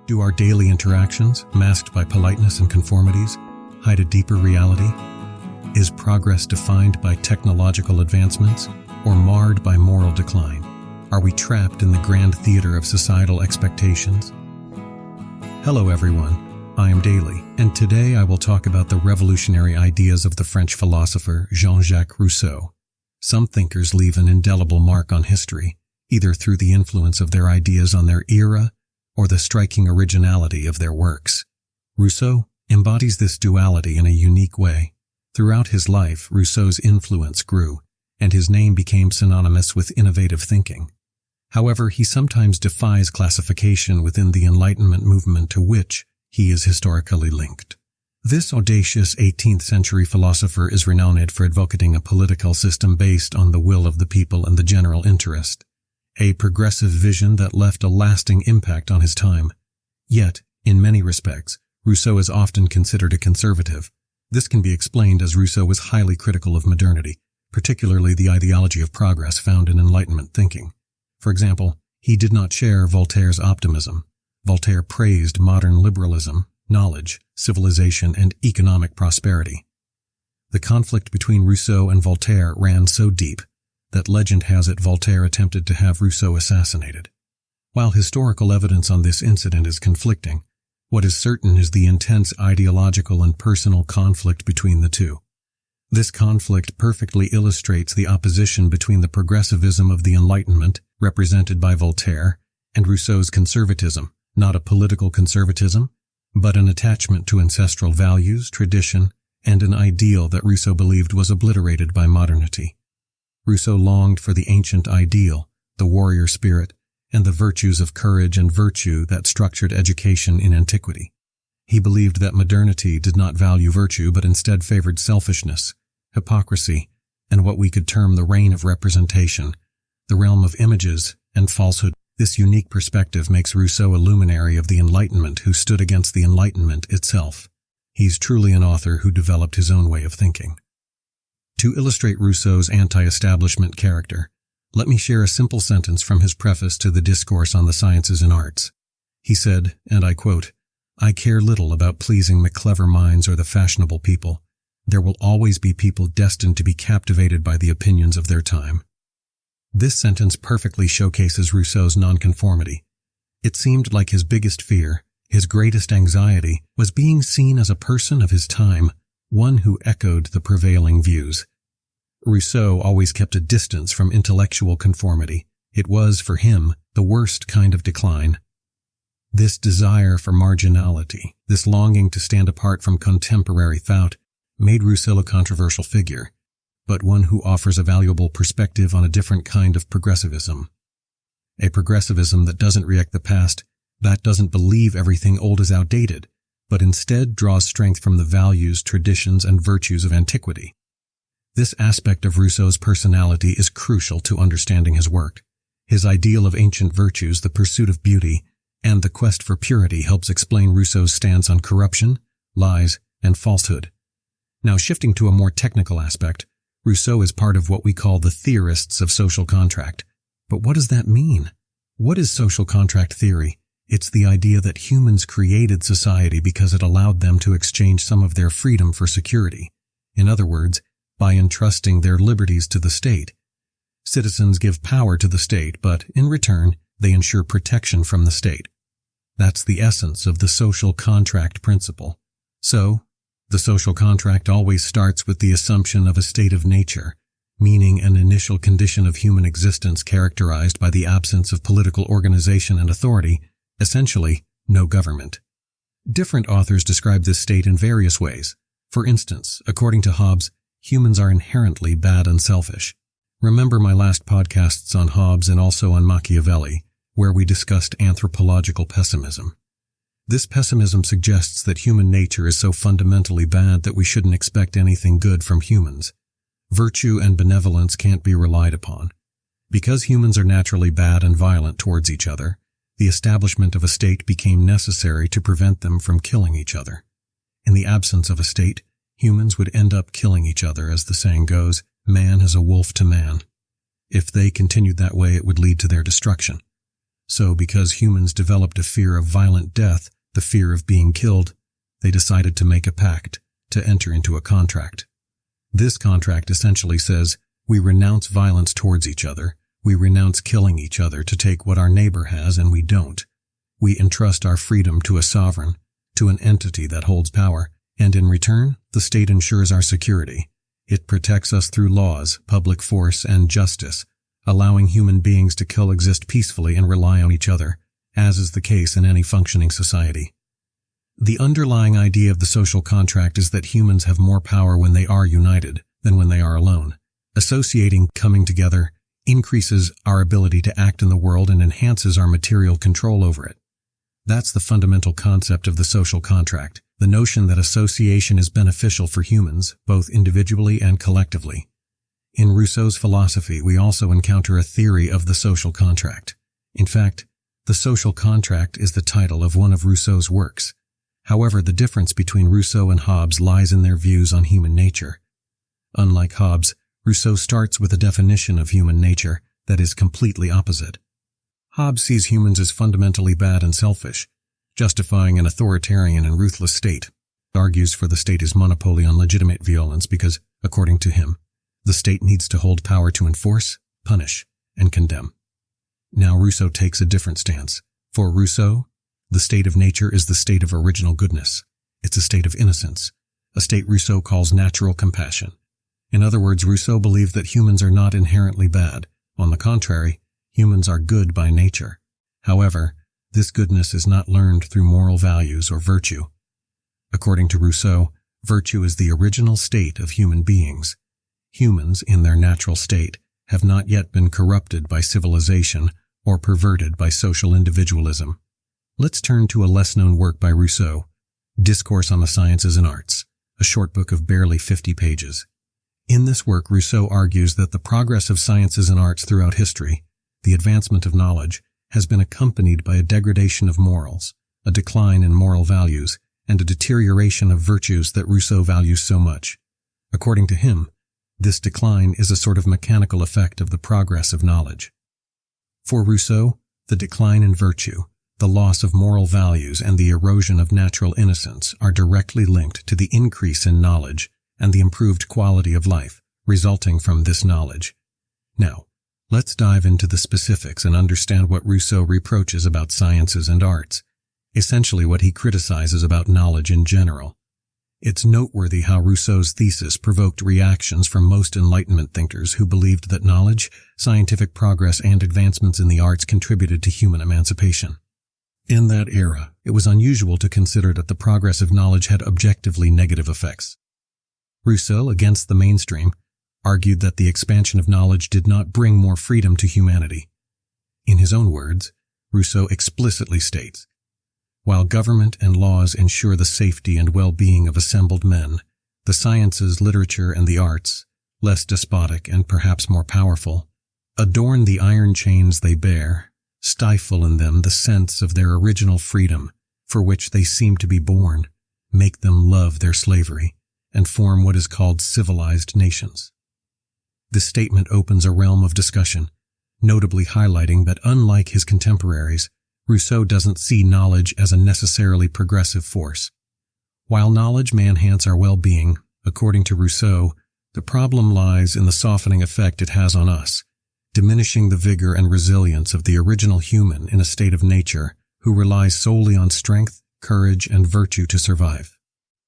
Do our daily interactions, masked by politeness and conformities, hide a deeper reality? Is progress defined by technological advancements or marred by moral decline? Are we trapped in the grand theater of societal expectations? Hello everyone, I am Daly, and today I will talk about the revolutionary ideas of the French philosopher Jean-Jacques Rousseau. Some thinkers leave an indelible mark on history, either through the influence of their ideas on their era or the striking originality of their works. Rousseau embodies this duality in a unique way. Throughout his life, Rousseau's influence grew, and his name became synonymous with innovative thinking. However, he sometimes defies classification within the Enlightenment movement to which he is historically linked. This audacious 18th-century philosopher is renowned for advocating a political system based on the will of the people and the general interest, a progressive vision that left a lasting impact on his time. Yet, in many respects, Rousseau is often considered a conservative. This can be explained as Rousseau was highly critical of modernity, particularly the ideology of progress found in Enlightenment thinking. For example, he did not share Voltaire's optimism. Voltaire praised modern liberalism, knowledge, civilization, and economic prosperity. The conflict between Rousseau and Voltaire ran so deep that legend has it Voltaire attempted to have Rousseau assassinated. While historical evidence on this incident is conflicting, what is certain is the intense ideological and personal conflict between the two. This conflict perfectly illustrates the opposition between the progressivism of the Enlightenment, represented by Voltaire, and Rousseau's conservatism, not a political conservatism, but an attachment to ancestral values, tradition, and an ideal that Rousseau believed was obliterated by modernity. Rousseau longed for the ancient ideal, the warrior spirit, and the virtues of courage and virtue that structured education in antiquity. He believed that modernity did not value virtue but instead favored selfishness, hypocrisy, and what we could term the reign of representation, the realm of images and falsehood. This unique perspective makes Rousseau a luminary of the Enlightenment who stood against the Enlightenment itself. He's truly an author who developed his own way of thinking. To illustrate Rousseau's anti-establishment character, let me share a simple sentence from his preface to the Discourse on the Sciences and Arts. He said, and I quote, "I care little about pleasing the clever minds or the fashionable people. There will always be people destined to be captivated by the opinions of their time." This sentence perfectly showcases Rousseau's nonconformity. It seemed like his biggest fear, his greatest anxiety, was being seen as a person of his time, one who echoed the prevailing views. Rousseau always kept a distance from intellectual conformity. It was, for him, the worst kind of decline. This desire for marginality, this longing to stand apart from contemporary thought, made Rousseau a controversial figure, but one who offers a valuable perspective on a different kind of progressivism. A progressivism that doesn't react the past, that doesn't believe everything old is outdated, but instead draws strength from the values, traditions, and virtues of antiquity. This aspect of Rousseau's personality is crucial to understanding his work. His ideal of ancient virtues, the pursuit of beauty, and the quest for purity helps explain Rousseau's stance on corruption, lies, and falsehood. Now, shifting to a more technical aspect, Rousseau is part of what we call the theorists of social contract. But what does that mean? What is social contract theory? It's the idea that humans created society because it allowed them to exchange some of their freedom for security. In other words, by entrusting their liberties to the state. Citizens give power to the state, but in return, they ensure protection from the state. That's the essence of the social contract principle. So, the social contract always starts with the assumption of a state of nature, meaning an initial condition of human existence characterized by the absence of political organization and authority, essentially, no government. Different authors describe this state in various ways. For instance, according to Hobbes, humans are inherently bad and selfish. Remember my last podcasts on Hobbes and also on Machiavelli, where we discussed anthropological pessimism. This pessimism suggests that human nature is so fundamentally bad that we shouldn't expect anything good from humans. Virtue and benevolence can't be relied upon. Because humans are naturally bad and violent towards each other, the establishment of a state became necessary to prevent them from killing each other. In the absence of a state, humans would end up killing each other, as the saying goes, man is a wolf to man. If they continued that way, it would lead to their destruction. So because humans developed a fear of violent death, the fear of being killed, they decided to make a pact, to enter into a contract. This contract essentially says, we renounce violence towards each other, we renounce killing each other to take what our neighbor has and we don't. We entrust our freedom to a sovereign, to an entity that holds power, and in return, the state ensures our security. It protects us through laws, public force, and justice, allowing human beings to coexist peacefully and rely on each other, as is the case in any functioning society. The underlying idea of the social contract is that humans have more power when they are united than when they are alone. Associating, coming together, increases our ability to act in the world and enhances our material control over it. That's the fundamental concept of the social contract, the notion that association is beneficial for humans, both individually and collectively. In Rousseau's philosophy, we also encounter a theory of the social contract. In fact, The Social Contract is the title of one of Rousseau's works. However, the difference between Rousseau and Hobbes lies in their views on human nature. Unlike Hobbes, Rousseau starts with a definition of human nature that is completely opposite. Hobbes sees humans as fundamentally bad and selfish, justifying an authoritarian and ruthless state. He argues for the state's monopoly on legitimate violence because, according to him, the state needs to hold power to enforce, punish, and condemn. Now Rousseau takes a different stance. For Rousseau, the state of nature is the state of original goodness. It's a state of innocence, a state Rousseau calls natural compassion. In other words, Rousseau believed that humans are not inherently bad. On the contrary, humans are good by nature. However, this goodness is not learned through moral values or virtue. According to Rousseau, virtue is the original state of human beings. Humans, in their natural state, have not yet been corrupted by civilization or perverted by social individualism. Let's turn to a less-known work by Rousseau, Discourse on the Sciences and Arts, a short book of barely 50 pages. In this work, Rousseau argues that the progress of sciences and arts throughout history, the advancement of knowledge, has been accompanied by a degradation of morals, a decline in moral values, and a deterioration of virtues that Rousseau values so much. According to him, this decline is a sort of mechanical effect of the progress of knowledge. For Rousseau, the decline in virtue, the loss of moral values, and the erosion of natural innocence are directly linked to the increase in knowledge and the improved quality of life resulting from this knowledge. Now, let's dive into the specifics and understand what Rousseau reproaches about sciences and arts, essentially what he criticizes about knowledge in general. It's noteworthy how Rousseau's thesis provoked reactions from most Enlightenment thinkers who believed that knowledge, scientific progress, and advancements in the arts contributed to human emancipation. In that era, it was unusual to consider that the progress of knowledge had objectively negative effects. Rousseau, against the mainstream, argued that the expansion of knowledge did not bring more freedom to humanity. In his own words, Rousseau explicitly states, "While government and laws ensure the safety and well-being of assembled men, the sciences, literature, and the arts, less despotic and perhaps more powerful, adorn the iron chains they bear, stifle in them the sense of their original freedom for which they seem to be born, make them love their slavery, and form what is called civilized nations." This statement opens a realm of discussion, notably highlighting that unlike his contemporaries, Rousseau doesn't see knowledge as a necessarily progressive force. While knowledge may enhance our well-being, according to Rousseau, the problem lies in the softening effect it has on us, diminishing the vigor and resilience of the original human in a state of nature who relies solely on strength, courage, and virtue to survive.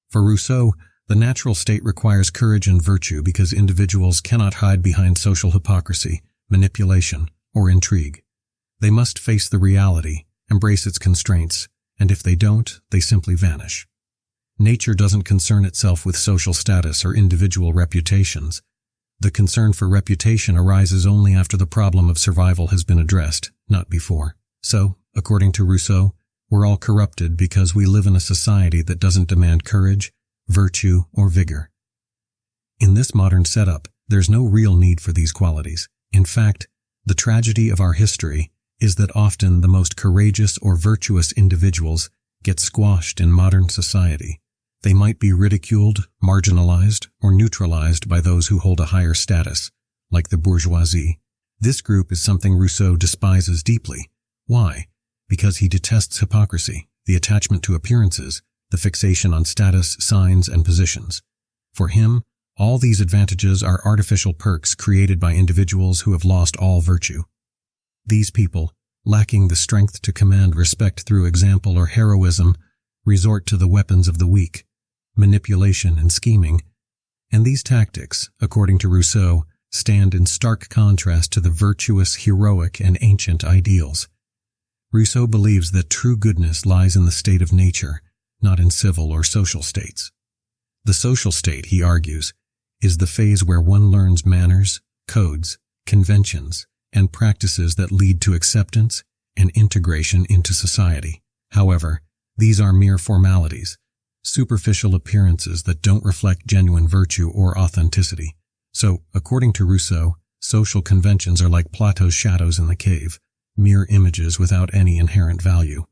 For Rousseau, the natural state requires courage and virtue because individuals cannot hide behind social hypocrisy, manipulation, or intrigue. They must face the reality, embrace its constraints, and if they don't, they simply vanish. Nature doesn't concern itself with social status or individual reputations. The concern for reputation arises only after the problem of survival has been addressed, not before. So, according to Rousseau, we're all corrupted because we live in a society that doesn't demand courage, virtue, or vigor. In this modern setup, there's no real need for these qualities. In fact, the tragedy of our history is that often the most courageous or virtuous individuals get squashed in modern society. They might be ridiculed, marginalized, or neutralized by those who hold a higher status, like the bourgeoisie. This group is something Rousseau despises deeply. Why? Because he detests hypocrisy, the attachment to appearances, the fixation on status, signs, and positions. For him, all these advantages are artificial perks created by individuals who have lost all virtue. These people, lacking the strength to command respect through example or heroism, resort to the weapons of the weak, manipulation and scheming, and these tactics, according to Rousseau, stand in stark contrast to the virtuous, heroic, and ancient ideals. Rousseau believes that true goodness lies in the state of nature, not in civil or social states. The social state, he argues, is the phase where one learns manners, codes, conventions, and practices that lead to acceptance and integration into society. However, these are mere formalities, superficial appearances that don't reflect genuine virtue or authenticity. So, according to Rousseau, social conventions are like Plato's shadows in the cave, mere images without any inherent value.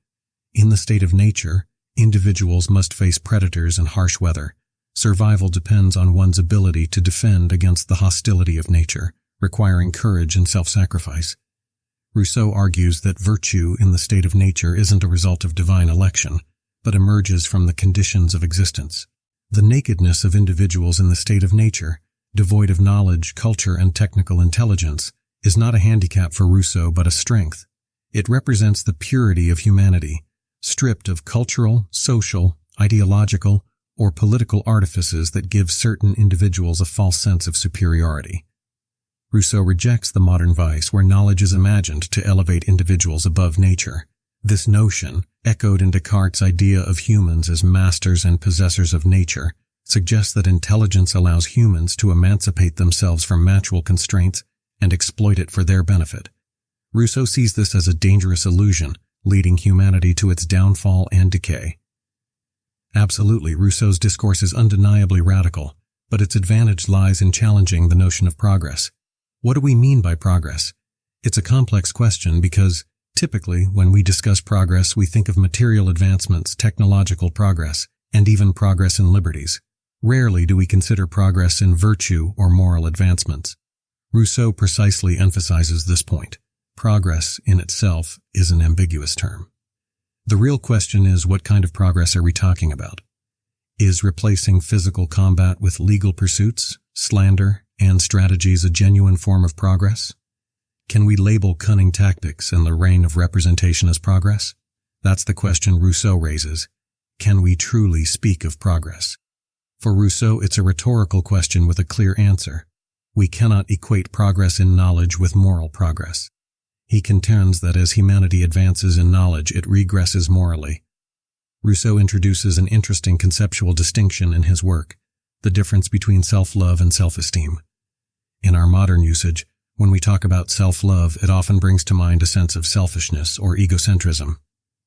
In the state of nature, individuals must face predators and harsh weather. Survival depends on one's ability to defend against the hostility of nature, requiring courage and self-sacrifice. Rousseau argues that virtue in the state of nature isn't a result of divine election, but emerges from the conditions of existence. The nakedness of individuals in the state of nature, devoid of knowledge, culture, and technical intelligence, is not a handicap for Rousseau but a strength. It represents the purity of humanity, stripped of cultural, social, ideological, or political artifices that give certain individuals a false sense of superiority. Rousseau rejects the modern vice where knowledge is imagined to elevate individuals above nature. This notion, echoed in Descartes' idea of humans as masters and possessors of nature, suggests that intelligence allows humans to emancipate themselves from natural constraints and exploit it for their benefit. Rousseau sees this as a dangerous illusion, leading humanity to its downfall and decay. Absolutely, Rousseau's discourse is undeniably radical, but its advantage lies in challenging the notion of progress. What do we mean by progress? It's a complex question because, typically, when we discuss progress, we think of material advancements, technological progress, and even progress in liberties. Rarely do we consider progress in virtue or moral advancements. Rousseau precisely emphasizes this point. Progress, in itself, is an ambiguous term. The real question is, what kind of progress are we talking about? Is replacing physical combat with legal pursuits, slander, and strategies a genuine form of progress? Can we label cunning tactics and the reign of representation as progress? That's the question Rousseau raises. Can we truly speak of progress? For Rousseau, it's a rhetorical question with a clear answer. We cannot equate progress in knowledge with moral progress. He contends that as humanity advances in knowledge, it regresses morally. Rousseau introduces an interesting conceptual distinction in his work, the difference between self-love and self-esteem. In our modern usage, when we talk about self-love, it often brings to mind a sense of selfishness or egocentrism.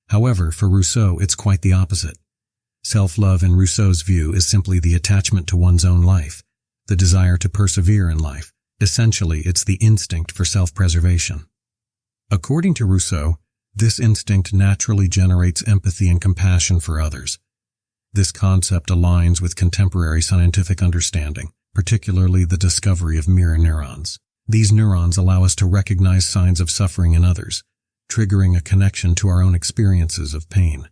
However, for Rousseau, it's quite the opposite. Self-love in Rousseau's view is simply the attachment to one's own life, the desire to persevere in life. Essentially, it's the instinct for self-preservation. According to Rousseau, this instinct naturally generates empathy and compassion for others. This concept aligns with contemporary scientific understanding, particularly the discovery of mirror neurons. These neurons allow us to recognize signs of suffering in others, triggering a connection to our own experiences of pain.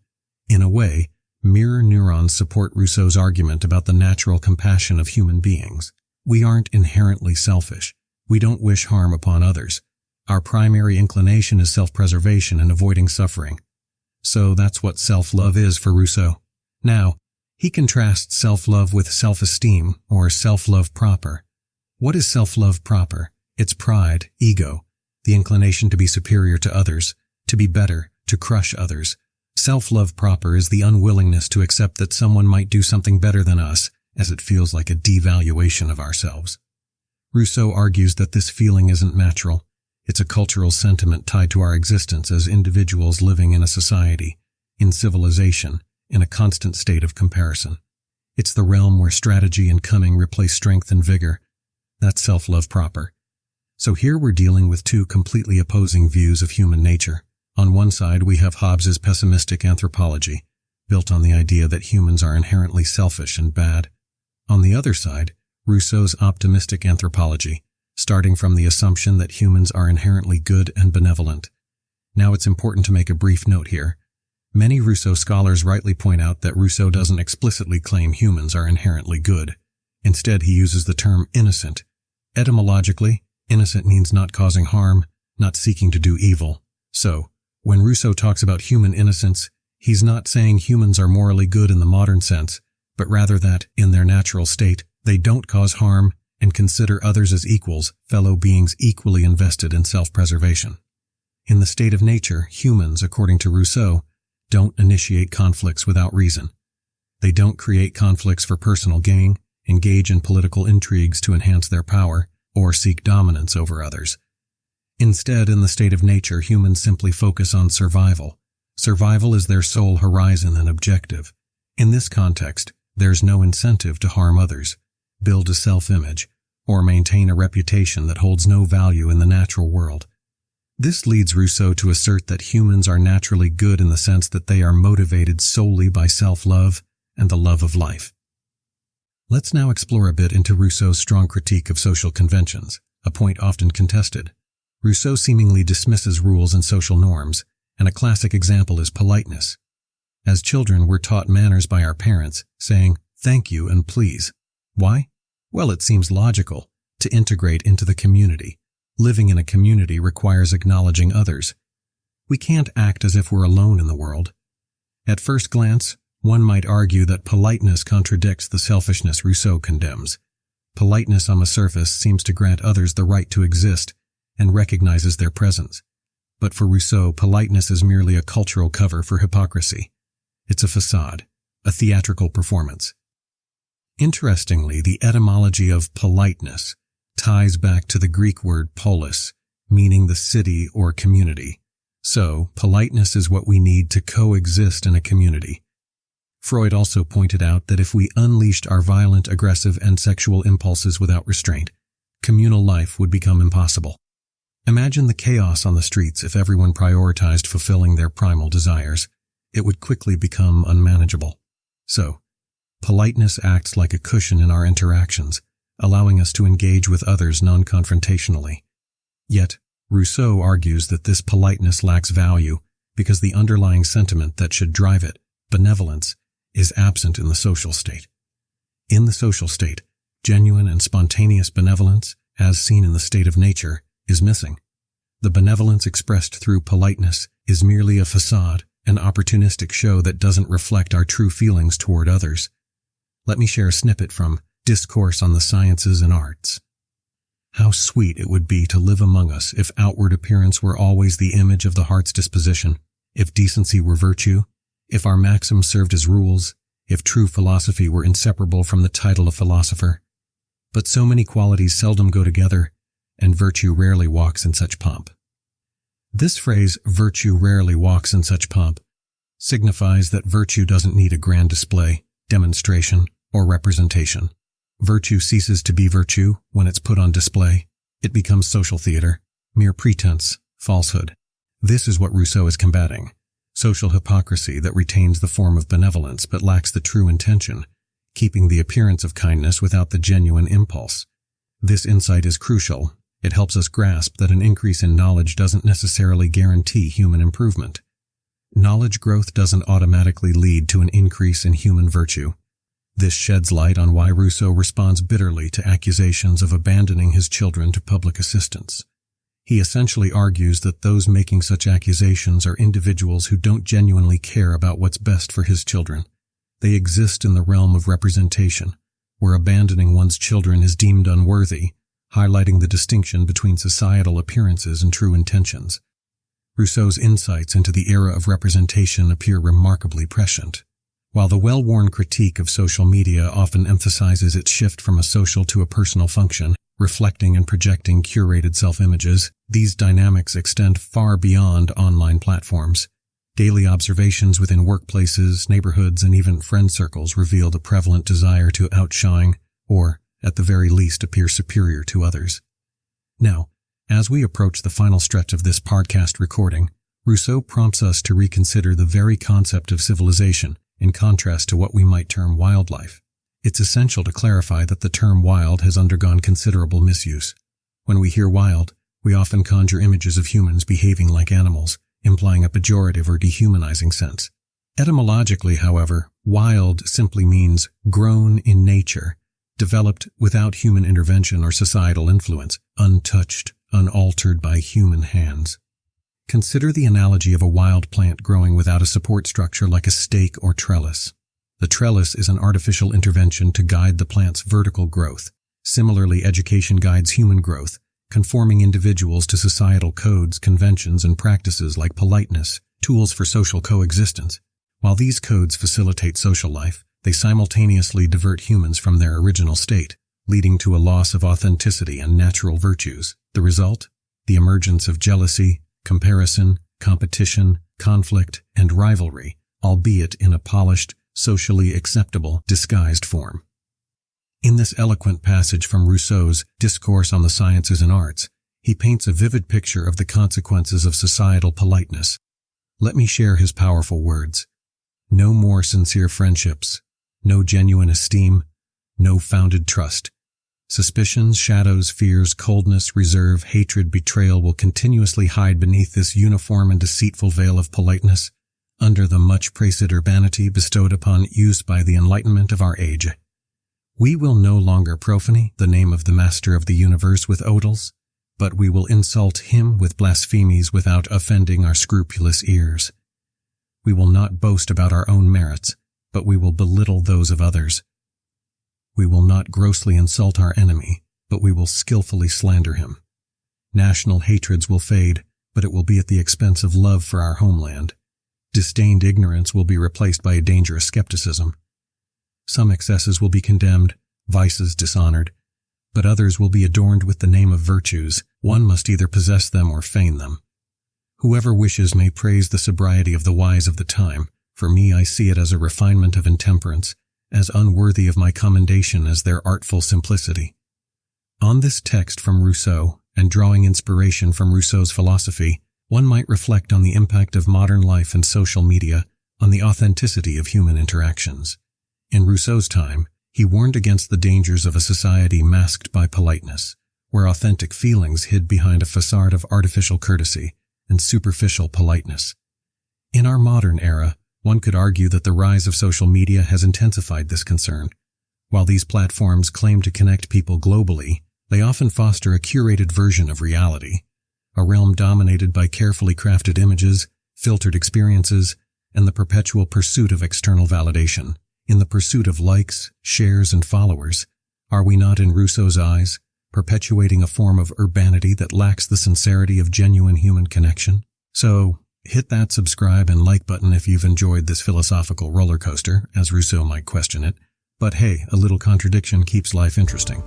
In a way, mirror neurons support Rousseau's argument about the natural compassion of human beings. We aren't inherently selfish. We don't wish harm upon others. Our primary inclination is self-preservation and avoiding suffering. So that's what self-love is for Rousseau. Now, he contrasts self-love with self-esteem, or self-love proper. What is self-love proper? It's pride, ego, the inclination to be superior to others, to be better, to crush others. Self-love proper is the unwillingness to accept that someone might do something better than us, as it feels like a devaluation of ourselves. Rousseau argues that this feeling isn't natural. It's a cultural sentiment tied to our existence as individuals living in a society, in civilization, in a constant state of comparison. It's the realm where strategy and cunning replace strength and vigor. That's self-love proper. So here we're dealing with two completely opposing views of human nature. On one side, we have Hobbes's pessimistic anthropology, built on the idea that humans are inherently selfish and bad. On the other side, Rousseau's optimistic anthropology, starting from the assumption that humans are inherently good and benevolent. Now it's important to make a brief note here. Many Rousseau scholars rightly point out that Rousseau doesn't explicitly claim humans are inherently good. Instead, he uses the term innocent. Etymologically, innocent means not causing harm, not seeking to do evil. So, when Rousseau talks about human innocence, he's not saying humans are morally good in the modern sense, but rather that, in their natural state, they don't cause harm and consider others as equals, fellow beings equally invested in self-preservation. In the state of nature, humans, according to Rousseau, don't initiate conflicts without reason. They don't create conflicts for personal gain, engage in political intrigues to enhance their power, or seek dominance over others. Instead, in the state of nature, humans simply focus on survival. Survival is their sole horizon and objective. In this context, there's no incentive to harm others, build a self-image, or maintain a reputation that holds no value in the natural world. This leads Rousseau to assert that humans are naturally good in the sense that they are motivated solely by self-love and the love of life. Let's now explore a bit into Rousseau's strong critique of social conventions, a point often contested. Rousseau seemingly dismisses rules and social norms, and a classic example is politeness. As children, we're taught manners by our parents, saying, "Thank you" and "please." Why? Well, it seems logical to integrate into the community. Living in a community requires acknowledging others. We can't act as if we're alone in the world. At first glance, one might argue that politeness contradicts the selfishness Rousseau condemns. Politeness on the surface seems to grant others the right to exist and recognizes their presence. But for Rousseau, politeness is merely a cultural cover for hypocrisy. It's a facade, a theatrical performance. Interestingly, the etymology of politeness ties back to the Greek word polis, meaning the city or community. So, politeness is what we need to coexist in a community. Freud also pointed out that if we unleashed our violent, aggressive, and sexual impulses without restraint, communal life would become impossible. Imagine the chaos on the streets if everyone prioritized fulfilling their primal desires. It would quickly become unmanageable. So, politeness acts like a cushion in our interactions, allowing us to engage with others non-confrontationally. Yet, Rousseau argues that this politeness lacks value because the underlying sentiment that should drive it, benevolence, is absent in the social state. In the social state, genuine and spontaneous benevolence, as seen in the state of nature, is missing. The benevolence expressed through politeness is merely a facade, an opportunistic show that doesn't reflect our true feelings toward others. Let me share a snippet from Discourse on the Sciences and Arts. How sweet it would be to live among us if outward appearance were always the image of the heart's disposition, if decency were virtue, if our maxims served as rules, if true philosophy were inseparable from the title of philosopher. But so many qualities seldom go together, and virtue rarely walks in such pomp. This phrase, "virtue rarely walks in such pomp," signifies that virtue doesn't need a grand display, demonstration, or representation. Virtue ceases to be virtue when it's put on display. It becomes social theater, mere pretense, falsehood. This is what Rousseau is combating. Social hypocrisy that retains the form of benevolence but lacks the true intention, keeping the appearance of kindness without the genuine impulse. This insight is crucial. It helps us grasp that an increase in knowledge doesn't necessarily guarantee human improvement. Knowledge growth doesn't automatically lead to an increase in human virtue. This sheds light on why Rousseau responds bitterly to accusations of abandoning his children to public assistance. He essentially argues that those making such accusations are individuals who don't genuinely care about what's best for his children. They exist in the realm of representation, where abandoning one's children is deemed unworthy, highlighting the distinction between societal appearances and true intentions. Rousseau's insights into the era of representation appear remarkably prescient. While the well-worn critique of social media often emphasizes its shift from a social to a personal function, reflecting and projecting curated self-images, these dynamics extend far beyond online platforms. Daily observations within workplaces, neighborhoods, and even friend circles reveal the prevalent desire to outshine, or, at the very least, appear superior to others. Now, as we approach the final stretch of this podcast recording, Rousseau prompts us to reconsider the very concept of civilization, in contrast to what we might term wildlife. It's essential to clarify that the term wild has undergone considerable misuse. When we hear wild, we often conjure images of humans behaving like animals, implying a pejorative or dehumanizing sense. Etymologically, however, wild simply means grown in nature, developed without human intervention or societal influence, untouched, unaltered by human hands. Consider the analogy of a wild plant growing without a support structure like a stake or trellis. The trellis is an artificial intervention to guide the plant's vertical growth. Similarly, education guides human growth, conforming individuals to societal codes, conventions, and practices like politeness, tools for social coexistence. While these codes facilitate social life, they simultaneously divert humans from their original state, leading to a loss of authenticity and natural virtues. The result? The emergence of jealousy, comparison, competition, conflict, and rivalry, albeit in a polished, socially acceptable, disguised form. In this eloquent passage from Rousseau's Discourse on the Sciences and Arts, he paints a vivid picture of the consequences of societal politeness. Let me share his powerful words. No more sincere friendships, no genuine esteem, no founded trust. Suspicions, shadows, fears, coldness, reserve, hatred, betrayal will continuously hide beneath this uniform and deceitful veil of politeness, under the much-praised urbanity bestowed upon use by the enlightenment of our age. We will no longer profane the name of the Master of the universe with odals, but we will insult him with blasphemies without offending our scrupulous ears. We will not boast about our own merits, but we will belittle those of others. We will not grossly insult our enemy, but we will skillfully slander him. National hatreds will fade, but it will be at the expense of love for our homeland. Disdained ignorance will be replaced by a dangerous skepticism. Some excesses will be condemned, vices dishonored, but others will be adorned with the name of virtues. One must either possess them or feign them. Whoever wishes may praise the sobriety of the wise of the time. For me, I see it as a refinement of intemperance, as unworthy of my commendation as their artful simplicity. On this text from Rousseau, and drawing inspiration from Rousseau's philosophy, one might reflect on the impact of modern life and social media on the authenticity of human interactions. In Rousseau's time, he warned against the dangers of a society masked by politeness, where authentic feelings hid behind a facade of artificial courtesy and superficial politeness. In our modern era, one could argue that the rise of social media has intensified this concern. While these platforms claim to connect people globally, they often foster a curated version of reality, a realm dominated by carefully crafted images, filtered experiences, and the perpetual pursuit of external validation. In the pursuit of likes, shares, and followers, are we not, in Rousseau's eyes, perpetuating a form of urbanity that lacks the sincerity of genuine human connection? So, hit that subscribe and like button if you've enjoyed this philosophical roller coaster, as Rousseau might question it. But hey, a little contradiction keeps life interesting.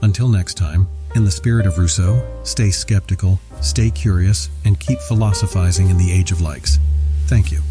Until next time, in the spirit of Rousseau, stay skeptical, stay curious, and keep philosophizing in the age of likes. Thank you.